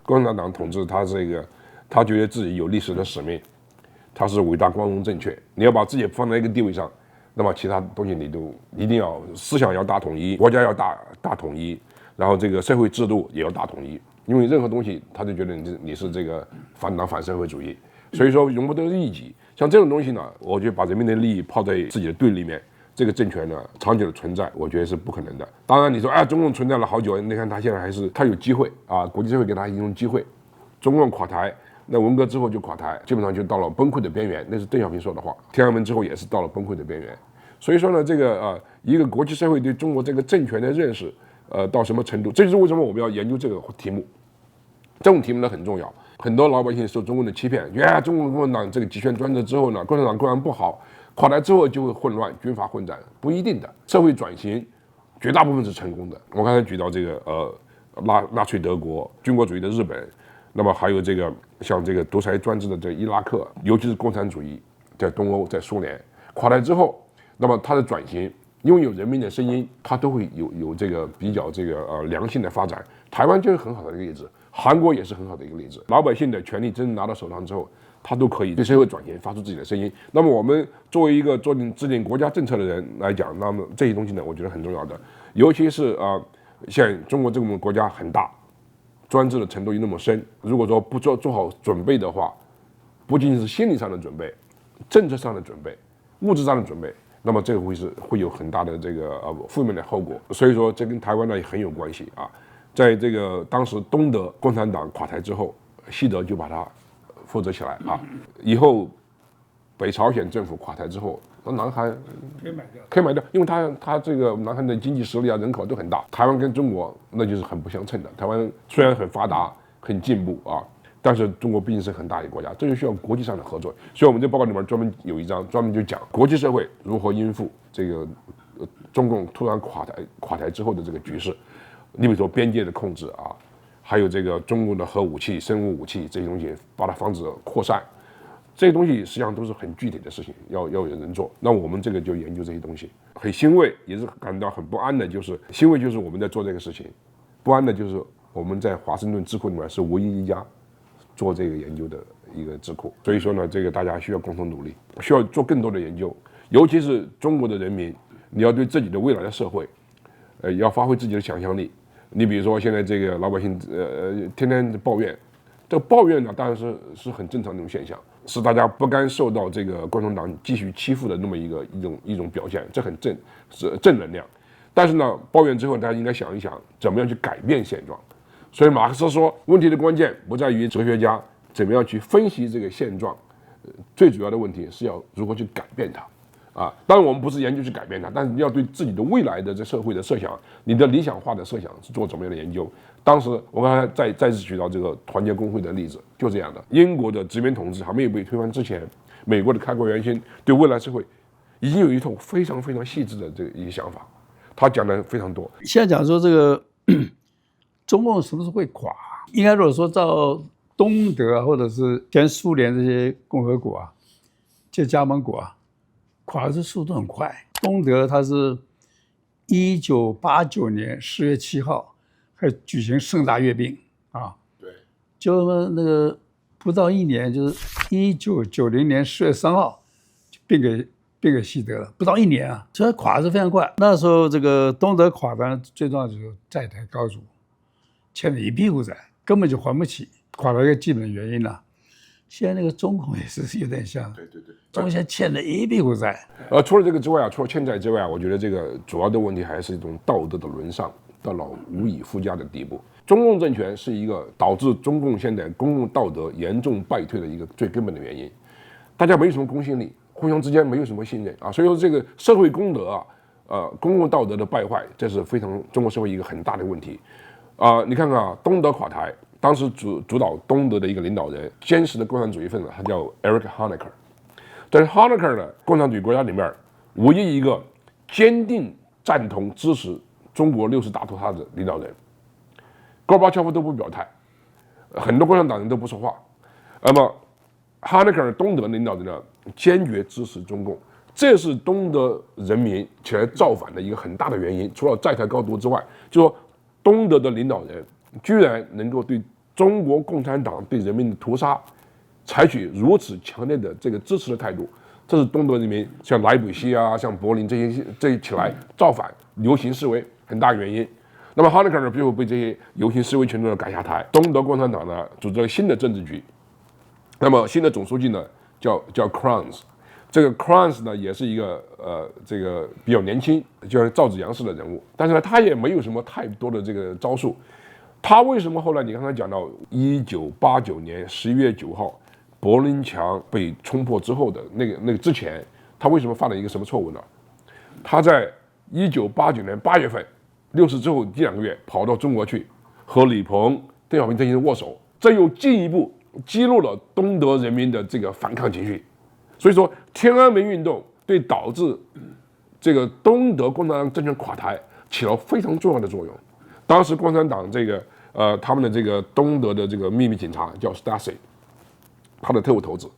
共产党统治他他觉得自己有历史的使命，他是伟大、光荣、正确。你要把自己放在一个地位上，那么其他东西你都一定要思想要大统一，国家要大统一，然后这个社会制度也要大统一。因为任何东西他就觉得你是这个反党反社会主义，所以说容不得利己。像这种东西呢，我觉得把人民的利益抛在自己的对立面，这个政权呢长久的存在，我觉得是不可能的。当然你说中共存在了好久，你看他现在还是他有机会啊，国际社会给他一种机会。中共垮台，那文革之后就垮台，基本上就到了崩溃的边缘，那是邓小平说的话。天安门之后也是到了崩溃的边缘。所以说呢，一个国际社会对中国这个政权的认识，到什么程度？这就是为什么我们要研究这个题目。这种题目呢很重要，很多老百姓受中共的欺骗，中国共产党这个集权专制之后呢，共产党固然不好，垮台之后就会混乱、军阀混战，不一定的。社会转型绝大部分是成功的。我刚才举到这个纳粹德国、军国主义的日本，那么还有像这个独裁专制的这个伊拉克，尤其是共产主义在东欧、在苏联垮台之后，那么它的转型，因为有人民的声音，它都会有这个比较良性的发展。台湾就是很好的一个例子。韩国也是很好的一个例子，老百姓的权利真正拿到手上之后，他都可以对社会转型发出自己的声音。那么我们作为一个制定国家政策的人来讲，那么这些东西呢，我觉得很重要的，尤其是像中国这个国家很大，专制的程度又那么深，如果说不做好准备的话，不仅仅是心理上的准备，政策上的准备，物质上的准备，那么这个会有很大的负面的后果。所以说这跟台湾呢也很有关系啊。在当时东德共产党垮台之后，西德就把它负责起来啊。以后北朝鲜政府垮台之后，南韩可以买掉，因为它这个南韩的经济实力啊、人口都很大。台湾跟中国那就是很不相称的。台湾虽然很发达、很进步啊，但是中国毕竟是很大一个国家，这就需要国际上的合作。所以我们这报告里面专门有一章专门就讲国际社会如何应付这个中共突然垮台之后的这个局势。你比如说边界的控制啊，还有这个中国的核武器、生物武器这些东西，把它防止扩散，这些东西实际上都是很具体的事情，要有人做。那我们这个就研究这些东西，很欣慰，也是感到很不安的，就是欣慰就是我们在做这个事情，不安的就是我们在华盛顿智库里面是唯一一家做这个研究的一个智库。所以说呢，这个大家需要共同努力，需要做更多的研究，尤其是中国的人民，你要对自己的未来的社会，要发挥自己的想象力。你比如说现在这个老百姓天天抱怨，这个抱怨呢当然是很正常的一种现象，是大家不甘受到这个共产党继续欺负的那么一种表现，这很是正能量。但是呢，抱怨之后大家应该想一想，怎么样去改变现状。所以马克思说，问题的关键不在于哲学家怎么样去分析这个现状，最主要的问题是要如何去改变它。当然我们不是研究去改变它，但是要对自己的未来的这社会的设想，你的理想化的设想是做怎么样的研究。当时我刚才再次举到这个团结工会的例子，就这样的。英国的殖民统治还没有被推翻之前，美国的开国元勋对未来社会已经有一套非常非常细致的一些想法，他讲的非常多。现在讲说这个中共什么时候会垮？应该如果说照东德或者是前苏联这些共和国啊，这加盟国啊，垮的速度很快。东德它是1989年4月7号还举行盛大阅兵啊，对，就那个不到一年，就是1990年4月3号就并给西德了，不到一年啊，所以垮是非常快。那时候这个东德垮的最重要就是债台高筑，欠了一屁股债，根本就还不起，垮了一个基本的原因了。现在那个中共也是有点像，对，中共现在欠了一屁股债。除了这个之外啊，除了欠债之外啊，我觉得这个主要的问题还是一种道德的沦丧到了无以复加的地步。中共政权是一个导致中共现在公共道德严重败退的一个最根本的原因。大家没有什么公信力，互相之间没有什么信任啊，所以说这个社会公德啊，公共道德的败坏，这是非常中国社会一个很大的问题你看看啊，东德垮台。当时主导东德的一个领导人，坚实的共产主义分子，他叫 Erich Honecker。在 Honecker 的共产主义国家里面，唯一一个坚定赞同支持中国60大屠杀的领导人，戈尔巴乔夫都不表态，很多共产党人都不说话。那么 Honecker 东德领导人呢，坚决支持中共，这是东德人民起来造反的一个很大的原因。除了债台高筑之外，就说东德的领导人居然能够对中国共产党对人民的屠杀采取如此强烈的这个支持的态度，这是东德人民像莱比锡啊、像柏林这一起来造反、游行示威很大原因。那么哈内克呢，最后被这些游行示威群众赶下台。东德共产党呢，组织了新的政治局。那么新的总书记呢，叫 Kranz。这个 Kranz 呢，也是一个这个比较年轻，就像赵紫阳式的人物，但是呢，他也没有什么太多的这个招数。他为什么后来你刚才讲到1989年11月9号柏林墙被冲破之后的那个之前，他为什么犯了一个什么错误呢？他在1989年8月份60之后1、2个月跑到中国去和李鹏、邓小平这些人握手，这又进一步激怒了东德人民的这个反抗情绪。所以说，天安门运动对导致这个东德共产党政权垮台起了非常重要的作用。当时共产党这个他们的这个东德的这个秘密警察叫 Stasi， 他的特务头子，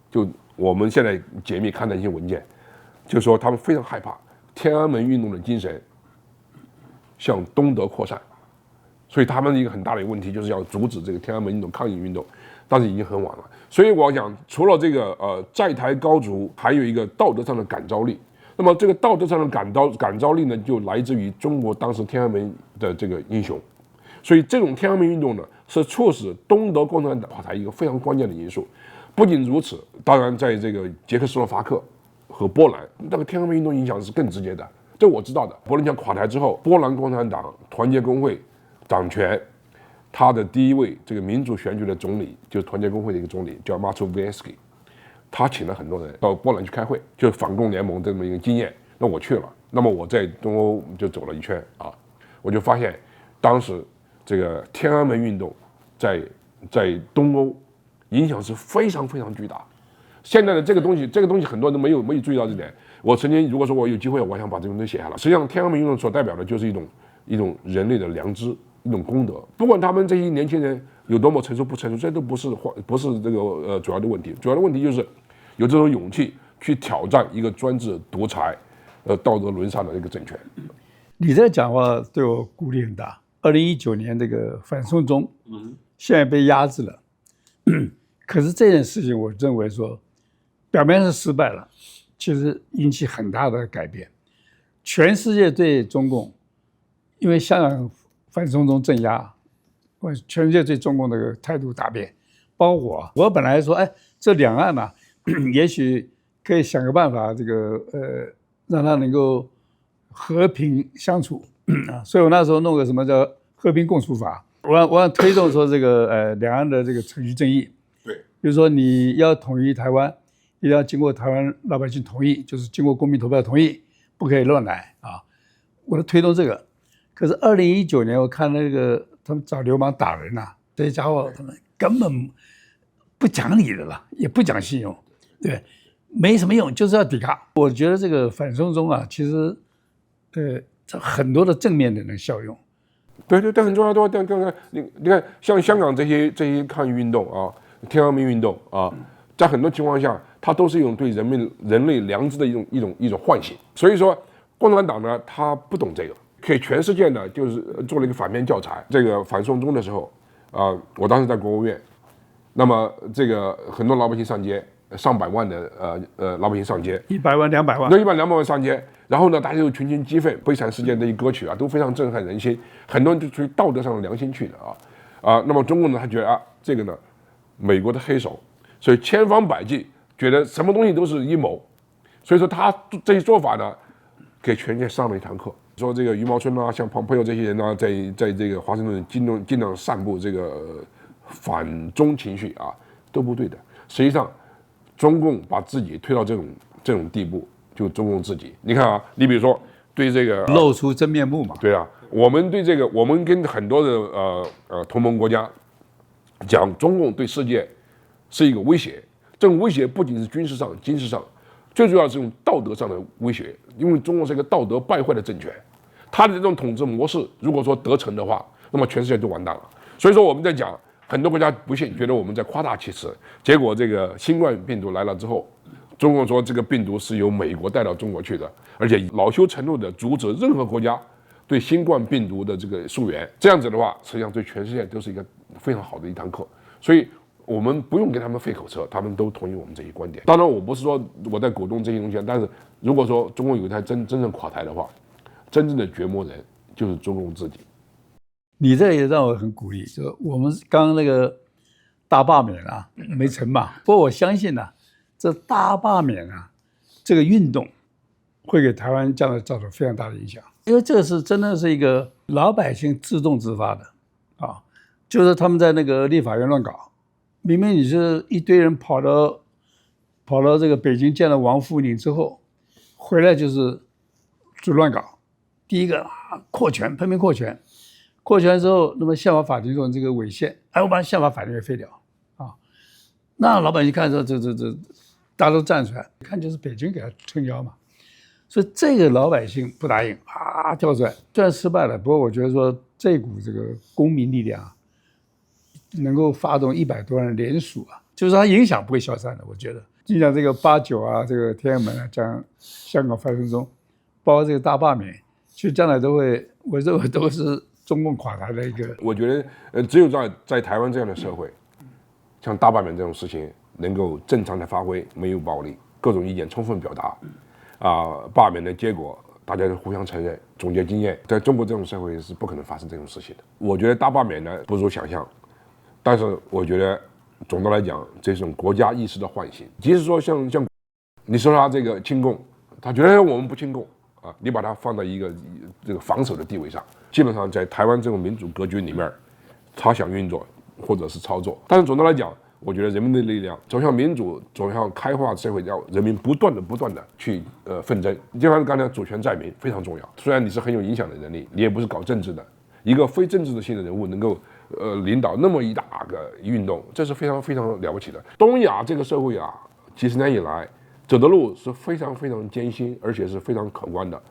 就我们现在解密看的一些文件，就说他们非常害怕天安门运动的精神向东德扩散，所以他们一个很大的问题就是要阻止这个天安门运动抗议运动，但是已经很晚了。所以我想，除了这个债台高筑，还有一个道德上的感召力。那么这个道德上的感召力呢，就来自于中国当时天安门的这个英雄。所以这种天安门运动呢，是促使东德共产党垮台一个非常关键的因素。不仅如此，当然在这个捷克斯洛伐克和波兰，那个天安门运动影响是更直接的，这我知道的。柏林墙垮台之后，波兰共产党团结工会掌权，他的第一位这个民主选举的总理就是团结工会的一个总理，叫马楚维耶斯基。他请了很多人到波兰去开会，就是反共联盟这么一个经验。那我去了，那么我在东欧就走了一圈啊，我就发现当时这个天安门运动在东欧影响是非常非常巨大。现在的这个东西很多人都没有注意到这点。我曾经如果说我有机会，我想把这个东西写下来。实际上，天安门运动所代表的就是一种人类的良知，一种功德。不管他们这些年轻人有多么成熟不成熟，这都不是这个主要的问题。主要的问题就是有这种勇气去挑战一个专制独裁、道德沦丧的一个政权。你这讲话对我鼓励很大。2019年这个反送中，现在被压制了，可是这件事情我认为说，表面上失败了，其实引起很大的改变。全世界对中共，因为香港反送中镇压，全世界对中共的态度大变。包括我本来说，这两岸嘛，也许可以想个办法，这个让它能够和平相处啊。所以我那时候弄个什么叫和平共处法，我要推动说这个两岸的这个程序正义。对，比如说你要统一台湾，一定要经过台湾老百姓同意，就是经过公民投票同意，不可以乱来啊。我要推动这个。可是2019年我看那个他们找流氓打人呐，这些家伙他们根本不讲理的了，也不讲信用，对，没什么用，就是要抵抗。我觉得这个反送中啊，其实这很多的正面的效用。对，很重要。对，刚刚你看，像香港这些抗议运动啊，天安门运动啊，在很多情况下，它都是一种对人类良知的一种唤醒。所以说，共产党呢，他不懂这个，给全世界呢，就是做了一个反面教材。这个反送中的时候，我当时在国务院，那么这个很多老百姓上街，上百万的老百姓上街，100万、200万，那100、200万上街。然后呢，大家又群情激愤，悲惨世界的一歌曲啊，都非常震撼人心。很多人就出于道德上的良心去的那么中共呢，他觉得这个呢，美国的黑手，所以千方百计觉得什么东西都是阴谋，所以说他这些做法呢，给全世界上了一堂课。说这个余茂春啊，像蓬佩奥这些人呢，在这个华盛顿尽量散布这个反中情绪都不对的。实际上，中共把自己推到这种地步。就中共自己，你看你比如说对这个露出真面目嘛。对我们对这个，我们跟很多的同盟国家讲，中共对世界是一个威胁。这种威胁不仅是军事上、经济上，最主要是用道德上的威胁。因为中共是一个道德败坏的政权，他的这种统治模式，如果说得逞的话，那么全世界就完蛋了。所以说我们在讲，很多国家不信，觉得我们在夸大其词。结果这个新冠病毒来了之后，中共说这个病毒是由美国带到中国去的，而且恼羞成怒的阻止任何国家对新冠病毒的这个溯源，这样子的话，实际上对全世界都是一个非常好的一堂课。所以我们不用给他们费口舌，他们都同意我们这些观点。当然，我不是说我在鼓动这些东西，但是如果说中共有一台真正垮台的话，真正的掘魔人就是中共自己。你这也让我很鼓励，就我们刚刚那个大罢免啊没成嘛，不过我相信呢、这大罢免啊这个运动会给台湾将来造成非常大的影响，因为这是真的是一个老百姓自动自发的啊，就是他们在那个立法院乱搞，明明你是一堆人跑到这个北京见了王沪宁之后，回来就乱搞，第一个扩权，喷mil扩权。扩权之后，那么宪法法庭说这个违宪，哎，我把宪法法庭给废掉啊！那老百姓看说这，大家都站出来，看就是北京给他撑腰嘛。所以这个老百姓不答应啊，跳出来，虽然失败了，不过我觉得说这股这个公民力量啊，能够发动100多万人联署啊，就是它影响不会消散的。我觉得，就像这个8·9啊，这个天安门啊，讲香港反送中，包括这个大罢免，其实将来都会，我认为都是中共垮台的一个。我觉得，只有在台湾这样的社会，像大罢免这种事情能够正常的发挥，没有暴力，各种意见充分表达，罢免的结果大家互相承认，总结经验，在中国这种社会是不可能发生这种事情的。我觉得大罢免呢不如想象，但是我觉得总的来讲，这种国家意识的唤醒，即使说像你说他这个亲共，他觉得我们不亲共啊，你把它放到一个这个防守的地位上，基本上在台湾这种民主格局里面，他想运作或者是操作。但是总的来讲，我觉得人民的力量走向民主，走向开化社会，要人民不断的去奋争。就像刚才主权在民非常重要。虽然你是很有影响的能力，你也不是搞政治的，一个非政治性的人物能够领导那么一大个运动，这是非常非常了不起的。东亚这个社会啊，几十年以来走的路是非常非常艰辛，而且是非常可观的。